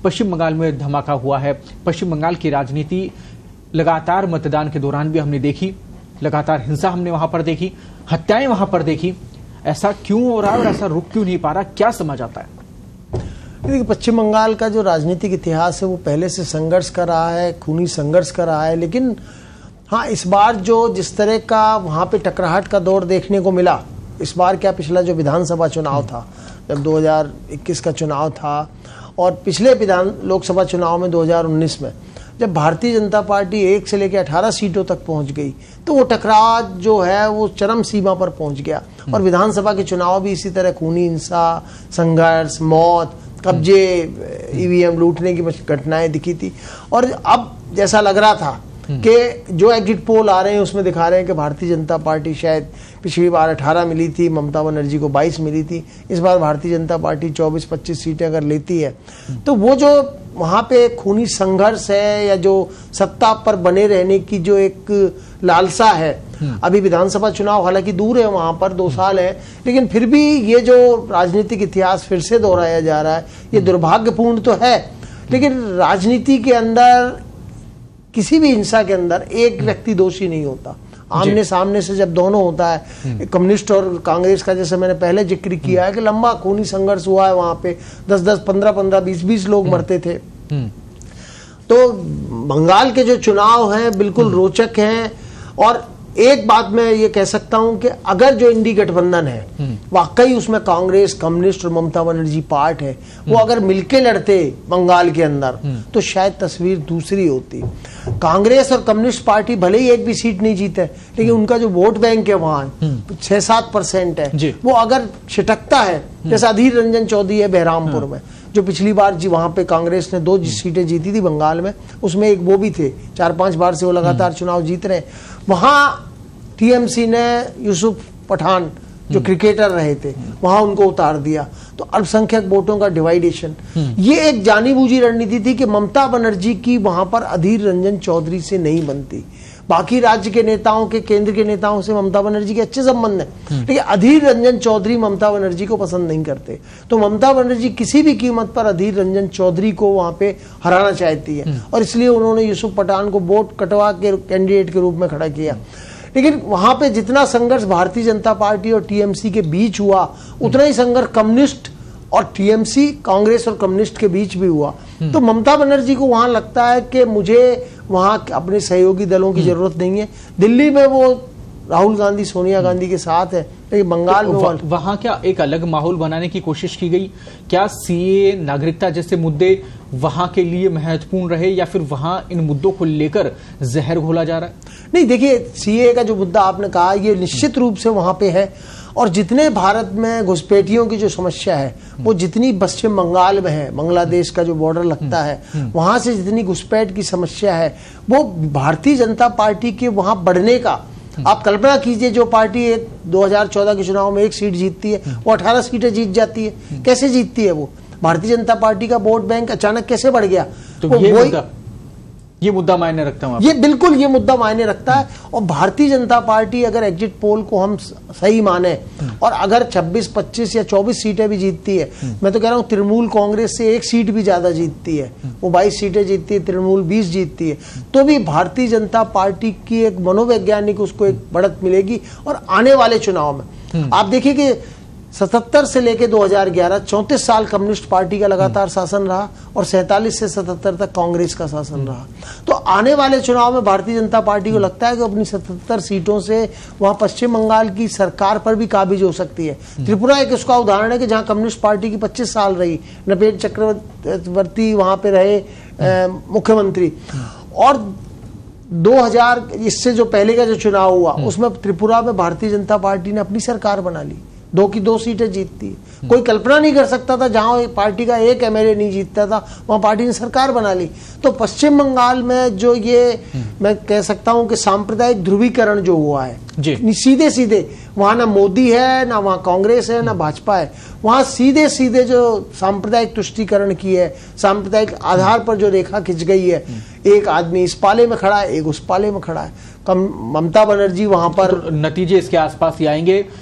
पश्चिम बंगाल में धमाका हुआ है। पश्चिम बंगाल की राजनीति लगातार मतदान के दौरान भी हमने देखी, लगातार हिंसा हमने वहां पर देखी, हत्याएं वहां पर देखी। ऐसा क्यों हो रहा है और ऐसा रुक क्यों नहीं पा रहा, क्या समझ आता है? देखिए, पश्चिम बंगाल का जो राजनीतिक इतिहास है वो पहले से संघर्ष कर रहा है, खूनी संघर्ष कर रहा है। लेकिन हाँ, इस बार जो जिस तरह का वहाँ पे टकराहट का दौर देखने को मिला, इस बार क्या पिछला जो विधानसभा चुनाव था, जब 2021 का चुनाव था और पिछले लोकसभा चुनाव में 2019 में जब भारतीय जनता पार्टी 1 से लेकर 18 सीटों तक पहुंच गई, तो वो टकराव जो है वो चरम सीमा पर पहुंच गया। और विधानसभा के चुनाव भी इसी तरह खूनी हिंसा, संघर्ष, मौत, कब्जे, ईवीएम लूटने की घटनाएं दिखी थी। और अब जैसा लग रहा था कि जो एग्जिट पोल आ रहे हैं उसमें दिखा रहे हैं कि भारतीय जनता पार्टी शायद पिछली बार 18 मिली थी, ममता बनर्जी को 22 मिली थी, इस बार भारतीय जनता पार्टी 24-25 सीटें अगर लेती है, तो वो जो वहां पे खूनी संघर्ष है या जो सत्ता पर बने रहने की जो एक लालसा है, अभी विधानसभा चुनाव हालांकि दूर है, वहां पर 2 साल है, लेकिन फिर भी ये जो राजनीतिक इतिहास फिर से दोहराया जा रहा है, ये दुर्भाग्यपूर्ण तो है। लेकिन राजनीति के अंदर, किसी भी हिंसा के अंदर एक व्यक्ति दोषी नहीं होता। आमने सामने से जब दोनों होता है, कम्युनिस्ट और कांग्रेस का, जैसे मैंने पहले जिक्र किया है कि लंबा खूनी संघर्ष हुआ है, वहां पे 10-10, 15-15, 20-20 लोग मरते थे। तो बंगाल के जो चुनाव हैं बिल्कुल रोचक हैं। और एक बात मैं ये कह सकता हूं कि अगर जो इंडी गठबंधन है वाकई उसमें कांग्रेस, कम्युनिस्ट और ममता बनर्जी पार्ट है, वो अगर मिलके लड़ते बंगाल के अंदर तो शायद तस्वीर दूसरी होती। कांग्रेस और कम्युनिस्ट पार्टी भले ही एक भी सीट नहीं जीते, लेकिन उनका जो वोट बैंक है वहां 6-7% है, वो अगर छिटकता है, जैसे अधीर रंजन चौधरी है बहरामपुर में, जो पिछली बार जी वहां पे कांग्रेस ने 2 सीटें जीती थी बंगाल में, उसमें एक वो भी थे, 4-5 बार से वो लगातार चुनाव जीत रहे हैं। वहां टीएमसी ने यूसुफ पठान जो क्रिकेटर रहे थे, वहां उनको उतार दिया। तो अल्पसंख्यक वोटों का डिवाइडेशन, ये एक जानी-बूझी रणनीति थी कि ममता बनर्जी की वहां पर अधीर रंजन चौधरी से नहीं बनती। बाकी राज्य के नेताओं के, केंद्र के नेताओं से ममता बनर्जी के अच्छे संबंध हैं, लेकिन अधीर रंजन चौधरी ममता बनर्जी को पसंद नहीं करते। तो ममता बनर्जी किसी भी कीमत पर अधीर रंजन चौधरी को वहां पे हराना चाहती है, और इसलिए उन्होंने यूसुफ पठान को वोट कटवा के कैंडिडेट के रूप में खड़ा किया। लेकिन वहां पे जितना संघर्ष भारतीय जनता पार्टी और टीएमसी के बीच हुआ, उतना ही संघर्ष कम्युनिस्ट और टीएमसी, कांग्रेस और कम्युनिस्ट के बीच भी हुआ। तो ममता बनर्जी को वहां लगता है कि मुझे वहां अपने सहयोगी दलों की जरूरत नहीं है। दिल्ली में वो राहुल गांधी, सोनिया गांधी के साथ है, लेकिन बंगाल में वहां क्या एक अलग माहौल बनाने की कोशिश की गई? क्या सीए, नागरिकता जैसे मुद्दे वहां के लिए महत्वपूर्ण रहे, या फिर वहां इन मुद्दों को लेकर जहर घोला जा रहा है? नहीं, देखिए, सीए का जो मुद्दा आपने कहा, ये निश्चित रूप से वहां पे है। और जितने भारत में घुसपैठियों की जो समस्या है, वो जितनी पश्चिम बंगाल में है, बांग्लादेश का जो बॉर्डर लगता है, वहां से जितनी घुसपैठ की समस्या है, वो भारतीय जनता पार्टी के वहां बढ़ने का, आप कल्पना कीजिए, जो पार्टी 2014 के चुनाव में 1 सीट जीतती है, वो 18 सीटें जीत जाती है। कैसे जीतती है वो? भारतीय जनता पार्टी का वोट बैंक अचानक कैसे बढ़ गया? तो ये मुद्दा मायने रखता हूं। ये बिल्कुल ये मुद्दा मायने रखता है। और भारतीय जनता पार्टी अगर एग्जिट पोल को हम सही माने, और अगर 26, 25 या 24 सीटें भी जीतती है, मैं तो कह रहा हूं तृणमूल कांग्रेस से 1 सीट भी ज्यादा जीतती है, वो 22 सीटें जीतती है, तृणमूल 20 जीतती है, तो भी भारतीय जनता पार्टी की एक मनोवैज्ञानिक उसको एक बढ़त मिलेगी। और आने वाले चुनाव में आप देखिए कि 77 से लेके 2011 34 साल कम्युनिस्ट पार्टी का लगातार शासन रहा, और 47 से 77 तक कांग्रेस का शासन रहा। तो आने वाले चुनाव में भारतीय जनता पार्टी को लगता है कि अपनी 77 सीटों से वहां पश्चिम बंगाल की सरकार पर भी काबिज हो सकती है। त्रिपुरा एक उसका उदाहरण है कि जहां कम्युनिस्ट पार्टी की 25 साल रही, नपेट चक्रवर्ती वहां पे रहे मुख्यमंत्री, और 2000 इससे जो पहले का जो चुनाव हुआ, उसमें त्रिपुरा में भारतीय जनता पार्टी ने अपनी सरकार बना ली, 2 की 2 सीटें जीतती है। कोई कल्पना नहीं कर सकता था, जहां पार्टी का एक एमएलए नहीं जीतता था, वहां पार्टी ने सरकार बना ली। तो पश्चिम बंगाल में जो ये मैं कह सकता हूं कि सांप्रदायिक ध्रुवीकरण जो हुआ है, सीधे सीधे वहां ना मोदी है, ना वहां कांग्रेस है, ना भाजपा है, वहां सीधे सीधे जो सांप्रदायिक तुष्टीकरण की है, सांप्रदायिक आधार पर जो रेखा खिंच गई है, एक आदमी इस पाले में खड़ा है, एक उस पाले में खड़ा है। ममता बनर्जी वहां पर, तो नतीजे इसके आसपास ही आएंगे।